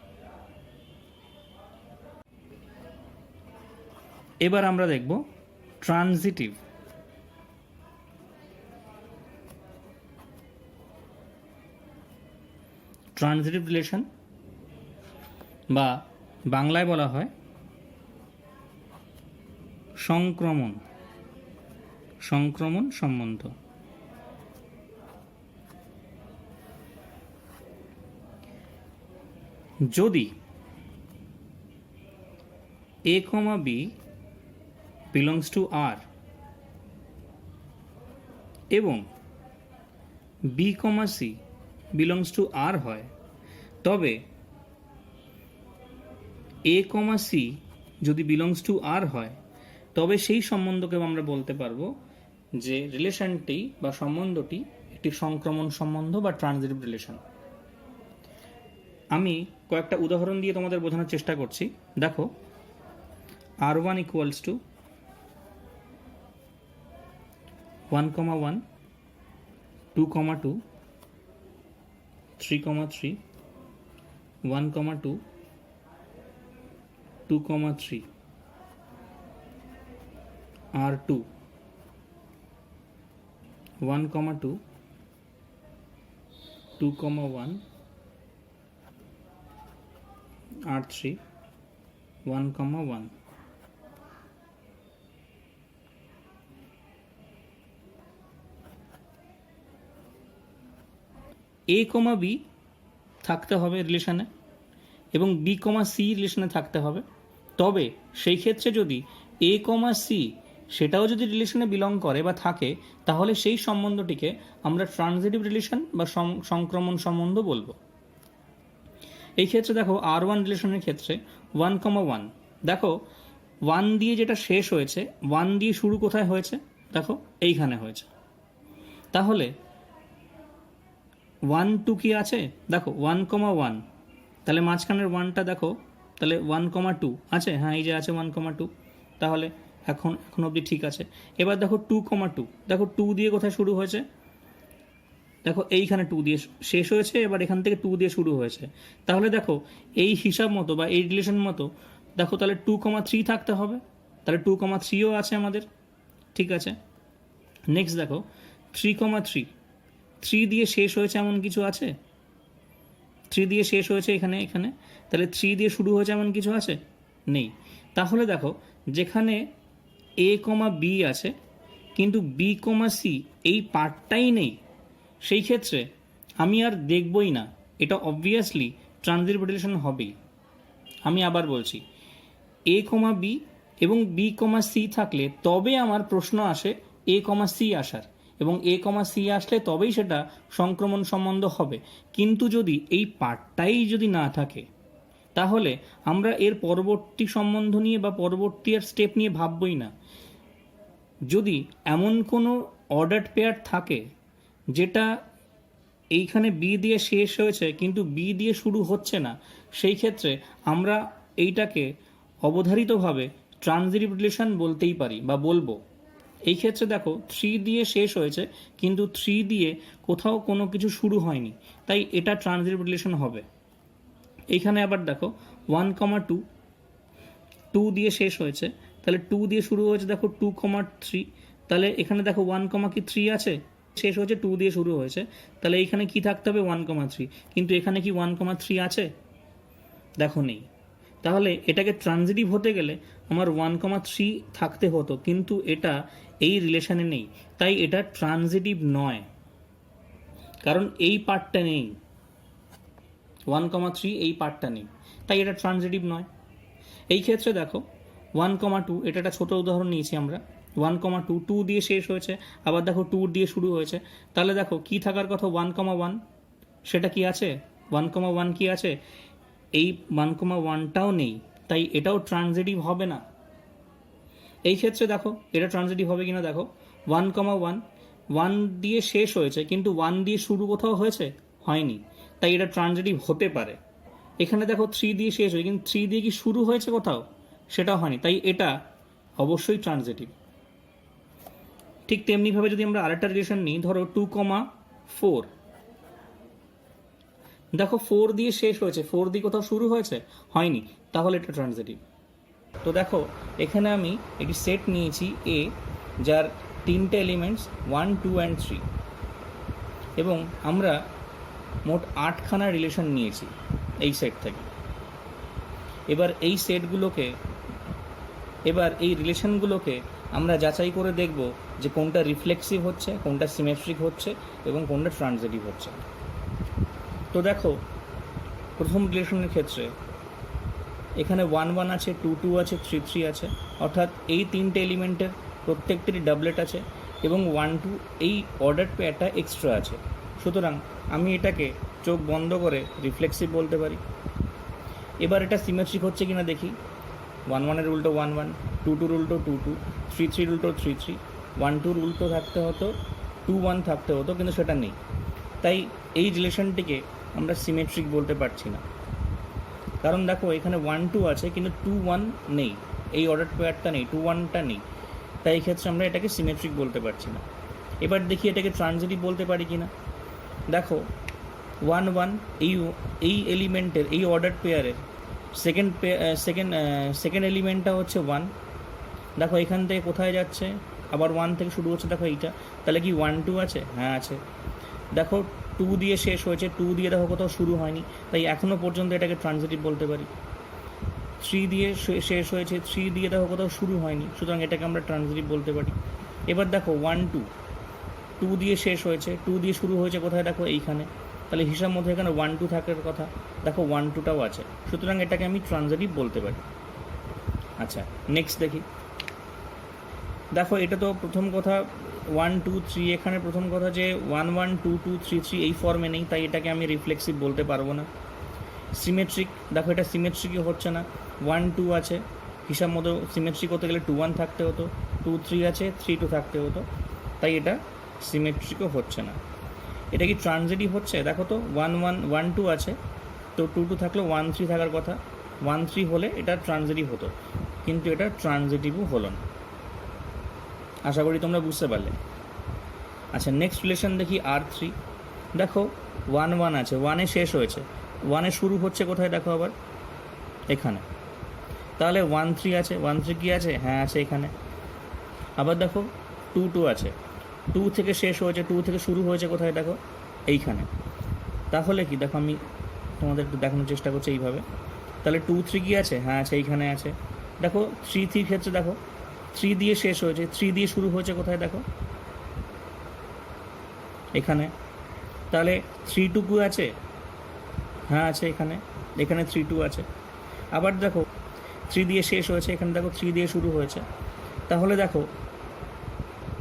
এবার আমরা দেখব ট্রানজিটিভ। ট্রানজিটিভ রিলেশন বা বাংলায় বলা হয় সংক্রমণ সম্বন্ধ। যদি a, b belongs to R এবং b, c belongs to R হয়, তবে a, c যদি belongs to R হয়, তবে সেই সম্বন্ধকে আমরা বলতে পারবো যে রিলেশনটি বা সম্বন্ধটি একটি সংক্রমণ সম্বন্ধ বা ট্রানজিটিভ রিলেশন। আমি কয়েকটা উদাহরণ দিয়ে তোমাদের বোঝানোর চেষ্টা করছি। দেখো, R1 equals to 1,1, 2,2, 3,3, 1,2, 2,3, R2 1,2, 2,1, R3 1,1। a, b থাকতে হবে রিলেশনে এবং b, c রিলেশনে থাকতে হবে। তবে সেই ক্ষেত্রে যদি a, c সেটাও যদি রিলেশনে বিলং করে বা থাকে, তাহলে সেই সম্বন্ধটিকে আমরা ট্রানজিটিভ রিলেশন বা সংক্রমণ সম্বন্ধ বলবো। এই ক্ষেত্রে দেখো R1 রিলেশনের ক্ষেত্রে 1,1, দেখো 1 দিয়ে যেটা শেষ হয়েছে, 1 দিয়ে শুরু কোথায় হয়েছে, দেখো এইখানে হয়েছে। তাহলে 1, 2 কি আছে, দেখো 1,1, তাহলে মাঝখানের 1টা দেখো, তাহলে 1,2 আছে, হ্যাঁ এই যে আছে 1,2, তাহলে এখন অবধি ঠিক আছে। এবার দেখো 2,2, দেখো 2 দিয়ে কোথায় শুরু হয়েছে, দেখো এইখানে 2 দিয়ে শেষ হয়েছে, এবার এখান থেকে 2 দিয়ে শুরু হয়েছে। তাহলে দেখো এই হিসাব মতো বা এই রিলেশন মতো দেখো তাহলে 2,3 থাকতে হবে, তাহলে 2,3ও আছে আমাদের, ঠিক আছে। নেক্সট দেখো 3,3, 3 দিয়ে শেষ হয়েছে এমন কিছু আছে, 3 দিয়ে শেষ হয়েছে এখানে, তাহলে 3 দিয়ে শুরু হয়েছে এমন কিছু আছে, নেই। তাহলে দেখো যেখানে a, b আছে কিন্তু b, c এই পার্টটাই নেই, সেই ক্ষেত্রে আমি আর দেখবই না, এটা অবভিয়াসলি ট্রানজিটিভ রিলেশন হবেই। আমি আবার বলছি, a, b এবং b, c থাকলে তবে আমার প্রশ্ন আসে a, c আসার, এবং a, c আসলে তবেই সেটা সংক্রমণ সম্বন্ধ হবে। কিন্তু যদি এই পার্টটাই যদি না থাকে, তাহলে আমরা এর পরবর্তী সম্বন্ধ নিয়ে বা পরবর্তী আর স্টেপ নিয়ে ভাববই না। যদি এমন কোনো অর্ডার্ড পেয়ার থাকে যেটা এইখানে বি দিয়ে শেষ হয়েছে কিন্তু বি দিয়ে শুরু হচ্ছে না, সেই ক্ষেত্রে আমরা এইটাকে অবধারিতভাবে ট্রানজিটিভ রিলেশন বলতেই পারি বা বলবো। এই ক্ষেত্রে দেখো 3 দিয়ে শেষ হয়েছে কিন্তু 3 দিয়ে কোথাও কোনো কিছু শুরু হয়নি, তাই এটা ট্রানজিটিভ রিলেশন হবে। এইখানে আবার দেখো 1,2, 2 দিয়ে শেষ হয়েছে, তাহলে 2 দিয়ে শুরু হয়েছে দেখো 2,3, তাহলে এখানে দেখো 1,3 আছে, শেষ হয়েছে 2 দিয়ে শুরু হয়েছে, তাহলে এইখানে কি থাকতে হবে 1,3, কিন্তু এখানে কি 1,3 আছে, দেখো নেই। তাহলে এটাকে ট্রানজিটিভ হতে গেলে আমার 1,3 থাকতে হতো, কিন্তু এটা এই রিলেশনে নেই, তাই এটা ট্রানজিটিভ নয়, কারণ এই পার্টটা নেই, 1,3 এই পার্টটা নেই, তাই এটা ট্রানজিটিভ নয়। এই ক্ষেত্রে দেখো 1,2, এটা একটা ছোটো উদাহরণ নিয়েছি আমরা, 1,2, 2 দিয়ে শেষ হয়েছে, আবার দেখো 2 দিয়ে শুরু হয়েছে, তাহলে দেখো কি থাকার কথা 1,1, সেটা কি আছে, 1,1 কি আছে, এই 1,1টাও নেই, তাই এটাও ট্রানজিটিভ হবে না। এই ক্ষেত্রে দেখো এটা ট্রানজিটিভ হবে কিনা, দেখো 1,1, 1 দিয়ে শেষ হয়েছে কিন্তু 1 দিয়ে শুরু কোথাও হয়েছে, হয়নি, তাই এটা ট্রানজিটিভ হতে পারে। এখানে দেখো 3 দিয়ে শেষ হয়েছে কিন্তু 3 দিয়ে কি শুরু হয়েছে কোথাও, সেটাও হয়নি, তাই এটা অবশ্যই ট্রানজিটিভ। ঠিক তেমনিভাবে যদি আমরা আরেকটা রিলেশন নিই, ধরো 2,4, দেখো 4 দিয়ে শেষ হয়েছে, 4 দিয়ে কোথাও শুরু হয়েছে, হয়নি, তাহলে এটা ট্রানজিটিভ। তো দেখো এখানে আমি একটি সেট নিয়েছি এ, যার 3টে এলিমেন্টস 1, 2 and 3, এবং আমরা মোট 8খানা রিলেশন নিয়েছি এই সেট থেকে। এবার এই সেটগুলোকে, এবার এই রিলেশনগুলোকে আমরা যাচাই করে দেখব যে কোনটা রিফ্লেক্সিভ হচ্ছে, কোনটা সিমেট্রিক হচ্ছে এবং কোনটা ট্রানজিটিভ হচ্ছে। তো দেখো, প্রথম রিলেশনের ক্ষেত্রে এখানে 1 1 আছে, 2 2 আছে, 3 3 আছে, অর্থাৎ এই তিনটে এলিমেন্টের প্রত্যেকটিরই ডাবলেট আছে এবং 1 2 এই অর্ডার পেয়ারটা এক্সট্রা আছে। সুতরাং আমি এটাকে চোখ বন্ধ করে রিফ্লেক্সিভ বলতে পারি। এবার এটা সিমেট্রিক হচ্ছে কিনা দেখি। 1 1 এর উল্টো 1 1, 2 2 উল্টো 2 2, 3 3 উল্টো 3 3, 1 2 উল্টো থাকতে হতো, 2 1 থাকতে হতো, কিন্তু সেটা নেই। তাই এই রিলেশনটিকে আমরা সিমেট্রিক বলতে পারছি না, কারণ দেখো এখানে 1 2 আছে কিন্তু 2 1 নেই, এই অর্ডার পেয়ারটা নেই, 2 1টা নেই। তাই এই ক্ষেত্রে আমরা এটাকে সিমেট্রিক বলতে পারছি না। এবার দেখি এটাকে ট্রানজিটিভ বলতে পারি কি না। দেখো 1 1 এই এলিমেন্টের, এই অর্ডার পেয়ারের সেকেন্ড এলিমেন্টটা হচ্ছে 1। দেখো এখান থেকে কোথায় যাচ্ছে, আবার 1 থেকে শুরু হচ্ছে, দেখো এইটা, তাহলে কি 1 2 আছে? হ্যাঁ আছে। দেখো 2 দিয়ে শেষ হয়েছে, 2 দিয়ে দেখো কোথাও শুরু হয়নি, তাই এখনও পর্যন্ত এটাকে ট্রানজিটিভ বলতে পারি। 3 দিয়ে শেষ হয়েছে, 3 দিয়ে দেখো কোথাও শুরু হয়নি, সুতরাং এটাকে আমরা ট্রানজিটিভ বলতে পারি। এবার দেখো 1 2, 2 দিয়ে শেষ হয়েছে, 2 দিয়ে শুরু হয়েছে কোথায়, দেখো এইখানে, তাহলে হিসাব মধ্যে এখানে 1 2 থাকার কথা, দেখো 1 2টাও আছে, সুতরাং এটাকে আমি ট্রানজিটিভ বলতে পারি। আচ্ছা, নেক্সট দেখি। দেখো এটা তো প্রথম কথা 1 2 3, এখানে প্রথম কথা যে 1 1 2 2 3 3 এই ফর্মে নেই, তাই এটাকে আমি রিফ্লেক্সিভ বলতে পারবো না। সিমেট্রিক, দেখো এটা সিমেট্রিকই হচ্ছে না, 1 2 আছে, হিসাব মতো সিমেট্রিক হতে গেলে 2 1 থাকতে হতো, 2 3 আছে, 3 2 থাকতে হতো, তাই এটা সিমেট্রিকও হচ্ছে না। এটা কি ট্রানজিটিভ হচ্ছে? দেখো তো 1 1 1 2 আছে, তো 2 2 থাকলে 1 3 থাকার কথা, 1 3 হলে এটা ট্রানজিটিভ হতো, কিন্তু এটা ট্রানজিটিভও হলো না। আশা করি তোমরা বুঝতে পারলে। আচ্ছা, নেক্সট রিলেশন দেখি R3। দেখো 1 1 আছে, 1-এ শেষ হয়েছে, 1-এ শুরু হচ্ছে কোথায়, দেখো আবার এখানে, তাহলে 1 3 আছে, 1 3 কি আছে? হ্যাঁ আছে এখানে। আবার দেখো 2 2 আছে, 2 থেকে শেষ হয়েছে, 2 থেকে শুরু হয়েছে কোথায়, দেখো এইখানে। তাহলে কি, দেখো আমি তোমাদের একটু দেখানোর চেষ্টা করছি এইভাবে, তাহলে 2 3 কি আছে? হ্যাঁ আছে, এইখানে আছে। দেখো 3 3 ক্ষেত্রে দেখো 3 দিয়ে শেষ হয়েছে, 3 দিয়ে শুরু হয়েছে কোথায়, দেখো এখানে। তাহলে 3 2 কি আছে? হ্যাঁ আছে এখানে, এখানে 3 2 আছে। আবার দেখো 3 দিয়ে শেষ হয়েছে, এখানে দেখো 3 দিয়ে শুরু হয়েছে। তাহলে দেখো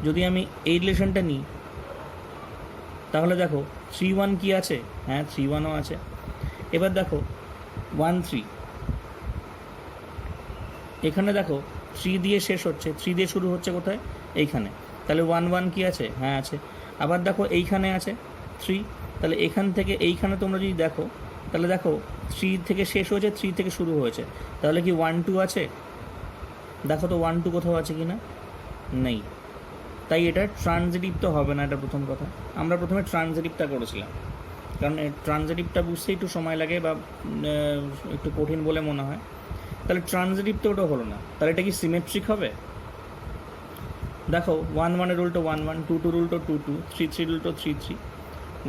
যদি আমি এই রিলেশনটা নিই, তাহলে দেখো 3 1 কি আছে? হ্যাঁ 3 1ও আছে। এবার দেখো 1 3, এখানে দেখো 3 দিয়ে শেষ হচ্ছে, 3 দিয়ে শুরু হচ্ছে কোথায়, এইখানে, তাহলে 1 1 কি আছে? হ্যাঁ আছে। আবার দেখো এইখানে আছে 3, তাহলে এখান থেকে এইখানে তোমরা যদি দেখো, তাহলে দেখো 3 থেকে শেষ হয়েছে, 3 থেকে শুরু হয়েছে, তাহলে কি 1 2 আছে? দেখো তো 1 2 কোথাও আছে কি না? নেই, তাই এটা ট্রানজিটিভ তো হবে না। এটা প্রথম কথা, আমরা প্রথমে ট্রানজিটিভটা করেছিলাম, কারণ ট্রানজিটিভটা বুঝতে একটু সময় লাগে বা একটু কঠিন বলে মনে হয়। তাহলে ট্রানজিটিভ তো ওটা হলো না, তাহলে এটা কি সিমেট্রিক হবে? দেখো 1 1 এর উল্টো 1 1, 2 2 উল্টো 2 2, 3 3 উল্টো 3 3,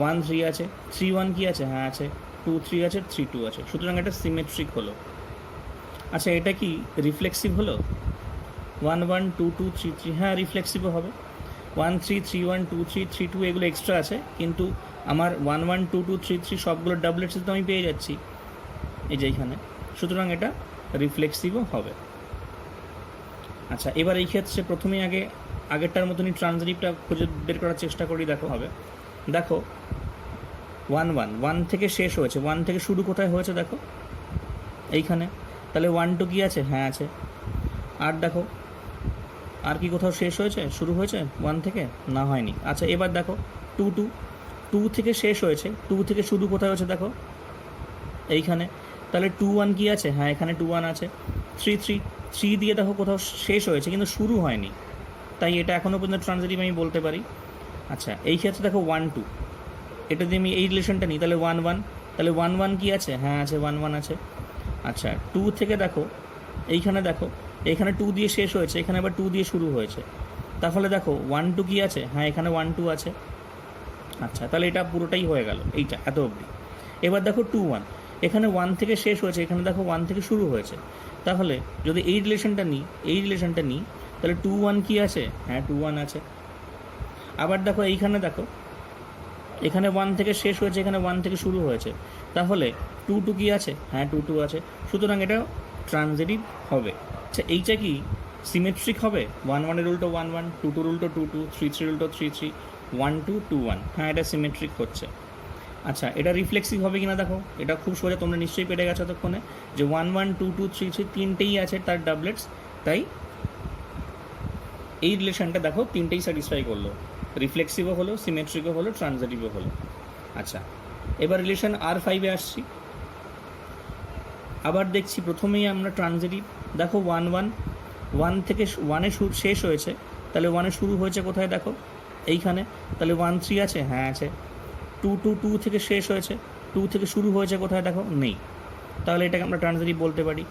1 3 আছে, 3 1 কি আছে? হ্যাঁ আছে, 2 3 আছে, 3 2 আছে, সুতরাং এটা সিমেট্রিক হলো। আচ্ছা, এটা কি রিফ্লেক্সিভ হলো? 1 1 2 2 3 3, হ্যাঁ রিফ্লেক্সিভও হবে। 1 3 3 1 2 3 3 2 এগুলো এক্সট্রা আছে, কিন্তু আমার 1 1 2 2 3 3 সবগুলো ডাবলেটস তো আমি পেয়ে যাচ্ছি এই যে এইখানে, সুতরাং এটা রিফ্লেক্সিভও হবে। আচ্ছা, এবার এই ক্ষেত্রে প্রথমেই আগেরটার মতনই ট্রানজিটিভটা খুঁজে বের করার চেষ্টা করি। দেখো হবে, দেখো 1 1, 1 থেকে শেষ হয়েছে, 1 থেকে শুরু কোথায় হয়েছে, দেখো এইখানে, তাহলে 1 2 কি আছে? হ্যাঁ আছে। আর দেখো আর কি কোথাও শেষ হয়েছে, শুরু হয়েছে 1 থেকে? না হয়নি। আচ্ছা, এবার দেখো 2 2, 2 থেকে শেষ হয়েছে, 2 থেকে শুরু কোথায় হয়েছে, দেখো এইখানে, তাহলে 2 1 কি আছে? হ্যাঁ এখানে 2 1 আছে। 3 3, 3 দিয়ে দেখো কোথাও শেষ হয়েছে কিন্তু শুরু হয়নি, তাই এটা এখনও পর্যন্ত ট্রানজিটিভ আমি বলতে পারি। আচ্ছা, এই ক্ষেত্রে দেখো 1 2, এটা দিয়ে আমি এই রিলেশনটা নিই, তাহলে 1 1, তাহলে 1 1 কি আছে? হ্যাঁ আছে, 1 1 আছে। আচ্ছা, 2 থেকে দেখো এইখানে, দেখো এখানে 2 দিয়ে শেষ হয়েছে, এখানে আবার 2 দিয়ে শুরু হয়েছে, তাহলে দেখো 1 2 কি আছে? হ্যাঁ এখানে 1 2 আছে। আচ্ছা, তাহলে এটা পুরোটাই হয়ে গেল এইটা এত অবধি। এবার দেখো 2 1, এখানে 1 থেকে শেষ হয়েছে, এখানে দেখো 1 থেকে শুরু হয়েছে। তাহলে যদি এই রিলেশনটা নিই তাহলে 2 1 কি আছে? হ্যাঁ 2 1 আছে। আবার দেখো এইখানে দেখো, এখানে 1 থেকে শেষ হয়েছে, এখানে 1 থেকে শুরু হয়েছে, তাহলে 2 2 কি আছে? হ্যাঁ 2 2 আছে। সুতরাং এটা ট্রানজিটিভ হবে। আচ্ছা এইটা কি সিমেট্রিক হবে? 1 1 এর উল্টো 1 1, 2 2 এর উল্টো 2 2, 3 3 এর উল্টো 3 3, 1 2 2 1। হ্যাঁ এটা সিমেট্রিক হচ্ছে। আচ্ছা এটা রিফ্লেক্সিভ হবে কিনা দেখো, এটা খুব সোজা, তোমরা নিশ্চয়ই পেরে গেছো ততক্ষণে যে 1 1 2 2 3 3 তিনটেই আছে তার ডাবলেটস, তাই এই রিলেশনটা দেখো তিনটেই স্যাটিসফাই করলো, রিফ্লেক্সিভও হলো, সিমেট্রিকও হলো, ট্রানজিটিভও হলো। আচ্ছা এবার রিলেশন R5-এ আসছি। আবার দেখছি প্রথমেই আমরা ট্রানজিটিভ, দেখো 1 1, 1 থেকে 1-এ শেষ হয়েছে, তাহলে 1-এ শুরু হয়েছে কোথায় দেখো? এইখানে। তাহলে 1 3 আছে? হ্যাঁ আছে। 2 2 2 থেকে শেষ হয়েছে, 2 থেকে শুরু হয়েছে কোথায় দেখো? নেই। তাহলে এটাকে আমরা ট্রানজিটিভ বলতে পারি।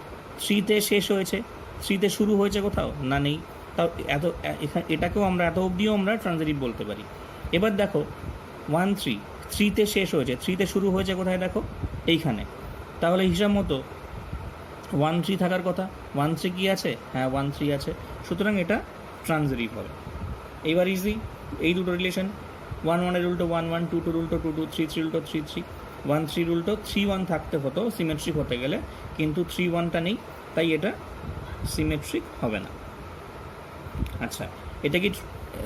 3-তে শেষ হয়েছে, 3-তে শুরু হয়েছে কোথাও? না নেই। তাও এটাকেও আমরা এত অবধিও আমরা ট্রানজিটিভ বলতে পারি। এবার দেখো 1 3, 3-তে শেষ হয়েছে, 3-তে শুরু হয়েছে কোথায় দেখো? এইখানে। তাহলে হিসাব মতো 1 3 থাকার কথা, 1 3 কি আছে? হ্যাঁ 1 3 আছে। সুতরাং এটা ট্রানজিটিভ হবে। এবার ইজি এই দুটো রিলেশন, 1 1 এর উল্টো 1 1, 2 2 এর উল্টো 2 2, 3 3 এর উল্টো 3 3, 1 3 এর উল্টো 3 1 থাকতে হতো সিমেট্রিক হতে গেলে, কিন্তু 3 1টা নেই, তাই এটা সিমেট্রিক হবে না। আচ্ছা এটা কি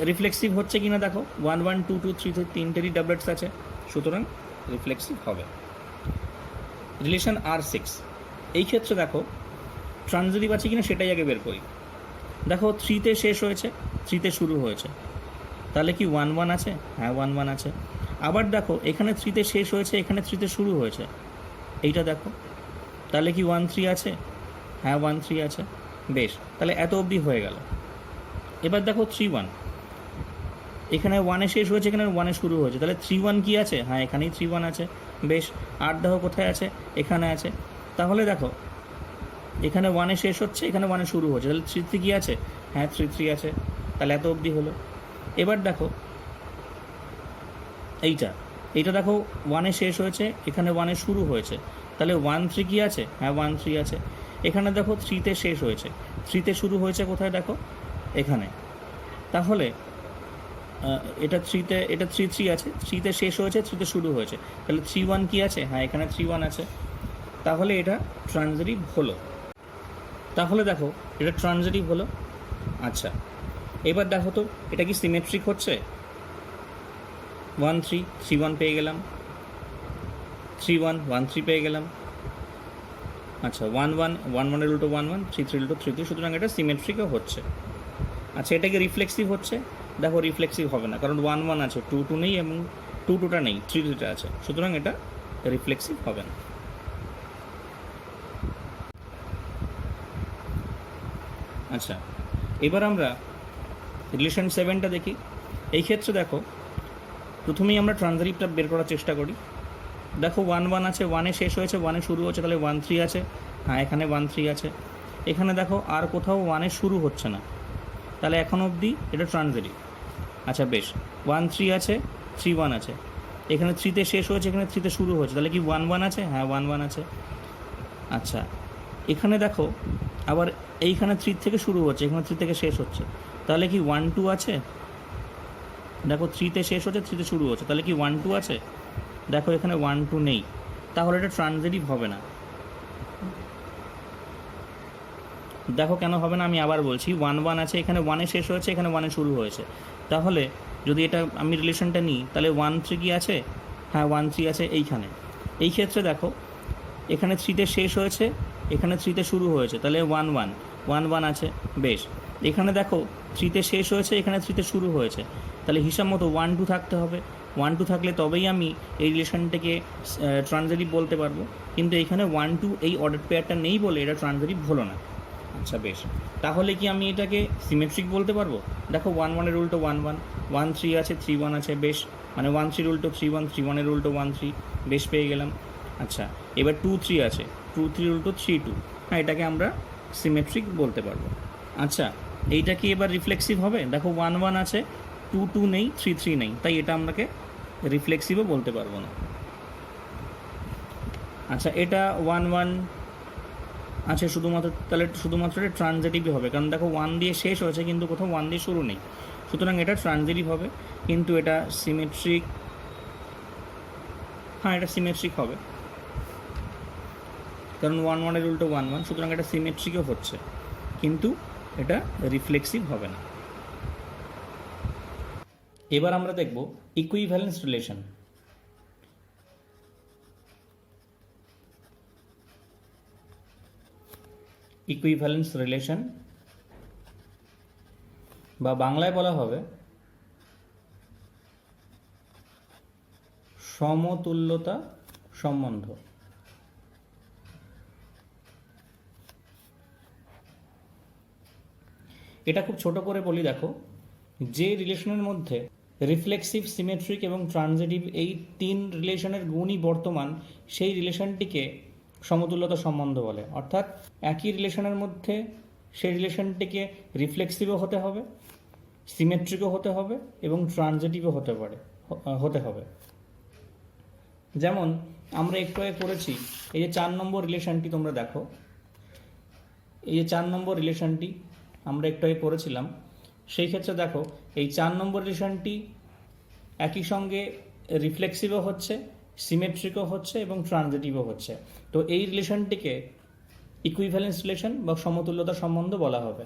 রিফ্লেক্সিভ হচ্ছে কিনা দেখো, 1 1 2 2 3 3 তিনটেরই ডাবলেটস আছে, সুতরাং রিফ্লেক্সিভ হবে। রিলেশন R6, এই ক্ষেত্রে দেখো ট্রানজিটিভ আছে কিনা সেটাই আগে বের করি। দেখো 3-তে শেষ হয়েছে, 3-তে শুরু হয়েছে, তাহলে কি 1 1 আছে? হ্যাঁ 1 1 আছে। আবার দেখো এখানে 3-তে শেষ হয়েছে, এখানে 3-তে শুরু হয়েছে, এইটা দেখো, তাহলে কি 1 3 আছে? হ্যাঁ 1 3 আছে। বেশ, তাহলে এত অবধি হয়ে গেল। এবার দেখো 3 1, এখানে 1-এ শেষ হয়েছে, এখানে 1-এ শুরু হয়েছে, তাহলে 3 1 কি আছে? হ্যাঁ এখানেই 3 1 আছে। বেশ, আর দেখো কোথায় আছে? এখানে আছে। তাহলে দেখো এখানে 1-এ শেষ হচ্ছে, এখানে 1-এ শুরু হচ্ছে, তাহলে 3 3 কি আছে? হ্যাঁ 3 3 আছে। তাহলে এত অবধি হলো। এবার দেখো এইটা দেখো 1-এ শেষ হয়েছে, এখানে 1-এ শুরু হয়েছে, তাহলে 1 3 কি আছে? হ্যাঁ 1 3 আছে। এখানে দেখো 3-তে শেষ হয়েছে, 3-তে শুরু হয়েছে কোথায় দেখো? এখানে। তাহলে এটা 3 3 আছে, 3-তে শেষ হয়েছে, 3-তে শুরু হয়েছে, তাহলে 3 1 কি আছে? হ্যাঁ এখানে 3 1 আছে। তাহলে এটা ট্রানজিটিভ হলো। তাহলে দেখো এটা ট্রানজিটিভ হলো। আচ্ছা এবার দেখো তো এটা কি সিমেট্রিক হচ্ছে? 1 3 3 1 পেয়ে গেলাম, 3 1 1 3 পেয়ে গেলাম। আচ্ছা 1 1 1 1 এর উল্টো 1 1, 3 3 এর উল্টো 3 3, সুতরাং এটা সিমেট্রিকও হচ্ছে। আচ্ছা এটা কি রিফ্লেক্সিভ হচ্ছে? দেখো রিফ্লেক্সিভ হবে না, কারণ 1 1 আছে, 2 2 নেই, এবং 2 2টা নেই, 3 3টা আছে, সুতরাং এটা রিফ্লেক্সিভ হবে না। আচ্ছা এবার আমরা রিলেশন 7টা দেখি। এই ক্ষেত্রে দেখো প্রথমেই আমরা ট্রানজিটিভটা বের করার চেষ্টা করি। দেখো 1 1 আছে, 1-এ শেষ হয়েছে, 1-এ শুরু হচ্ছে, তাহলে 1 3 আছে। হ্যাঁ এখানে 1 3 আছে। এখানে দেখো আর কোথাও 1-এ শুরু হচ্ছে না, তাহলে এখন অবধি এটা ট্রানজিটিভ। আচ্ছা বেশ, 1 3 আছে, 3 1 আছে, এখানে 3-তে শেষ হয়েছে, এখানে 3-তে শুরু হয়েছে, তাহলে কি 1 1 আছে? হ্যাঁ 1 1 আছে। আচ্ছা এখানে দেখো আবার এইখানে 3 থেকে শুরু হচ্ছে, এখানে 3 থেকে শেষ হচ্ছে, তাহলে কি 1 2 আছে? দেখো 3-তে শেষ হচ্ছে, 3-তে শুরু হচ্ছে, তাহলে কি 1 2 আছে? দেখো এখানে 1 2 নেই, তাহলে এটা ট্রানজিটিভ হবে না। দেখো কেন হবে না আমি আবার বলছি, 1 1 আছে, এখানে 1-এ শেষ হয়েছে, এখানে 1-এ শুরু হয়েছে, তাহলে যদি এটা আমি রিলেশনটা নিই, তাহলে 1 3 কি আছে? হ্যাঁ 1 3 আছে এইখানে। এই ক্ষেত্রে দেখো এখানে 3-তে শেষ হয়েছে, এখানে 3-তে শুরু হয়েছে, তাহলে 1 1 1 1 আছে। বেশ, এখানে দেখো 3-তে শেষ হয়েছে, এখানে 3-তে শুরু হয়েছে, তাহলে হিসাব মতো 1 2 থাকতে হবে। 1 2 থাকলে তবেই আমি এই রিলেশনটাকে ট্রানজিটিভ বলতে পারবো, কিন্তু এখানে 1 2 এই অর্ডার পেয়ারটা নেই বলে এটা ট্রানজিটিভ হলো না। আচ্ছা বেশ, তাহলে কি আমি এটাকে সিমেট্রিক বলতে পারবো? দেখো 1 1 এর উল্টো 1 1, 1 3 আছে, 3 1 আছে। বেশ, মানে 1 3 এর উল্টো 3 1, 3 1 এর উল্টো 1 3, বেশ পেয়ে গেলাম। আচ্ছা এবার 2 3 আছে, 2 3 এর উল্টো 3 2, হ্যাঁ এটাকে আমরা সিমেট্রিক বলতে পারবো। আচ্ছা এইটা কি এবার রিফ্লেক্সিভ হবে? দেখো 1 1 আছে, 2 2 নেই, 3 3 নেই, তাই এটা আমরাকে রিফ্লেক্সিভও বলতে পারবো না। আচ্ছা, এটা 1 1 আছে শুধুমাত্র, তাহলে শুধুমাত্র এটা ট্রানজিটিভই হবে, কারণ দেখো 1 দিয়ে শেষ হয়েছে কিন্তু কোথাও 1 দিয়ে শুরু নেই, সুতরাং এটা ট্রানজিটিভ হবে। কিন্তু এটা সিমেট্রিক, হ্যাঁ এটা সিমেট্রিক হবে, কারণ 1 1 এর উল্টো 1 1, সুতরাং এটা সিমেট্রিকও হচ্ছে, কিন্তু এটা রিফ্লেক্সিভ হবে না। এবার আমরা দেখব ইকুইভ্যালেন্স রিলেশন। ইকুইভ্যালেন্স রিলেশন বা বাংলায় বলা হবে সমতুল্যতা সম্বন্ধ। এটা খুব ছোট করে বলি, দেখো যে রিলেশনের মধ্যে রিফ্লেক্সিভ, সিমেট্রিক এবং ট্রানজিটিভ এই 3 রিলেশনের গুণই বর্তমান, সেই রিলেশনটিকে সমতুল্যতা সম্বন্ধ বলে। অর্থাৎ একই রিলেশনের মধ্যে সেই রিলেশনটিকে রিফ্লেক্সিভও হতে হবে, সিমেট্রিকও হতে হবে এবং ট্রানজিটিভও হতে হবে। যেমন আমরা একটু আগে করেছি, এই যে 4 নম্বর রিলেশনটি তোমরা দেখো, এই যে 4 নম্বর রিলেশনটি আমরা একটু আগে করেছিলাম, সেই ক্ষেত্রে দেখো এই 4 নম্বর রিলেশনটি একই সঙ্গে রিফ্লেক্সিভও হচ্ছে, সিমেট্রিকও হচ্ছে এবং ট্রানজিটিভও হচ্ছে। তো এই রিলেশনটিকে ইকুইভ্যালেন্স রিলেশন বা সমতুল্যতা সম্বন্ধ বলা হবে।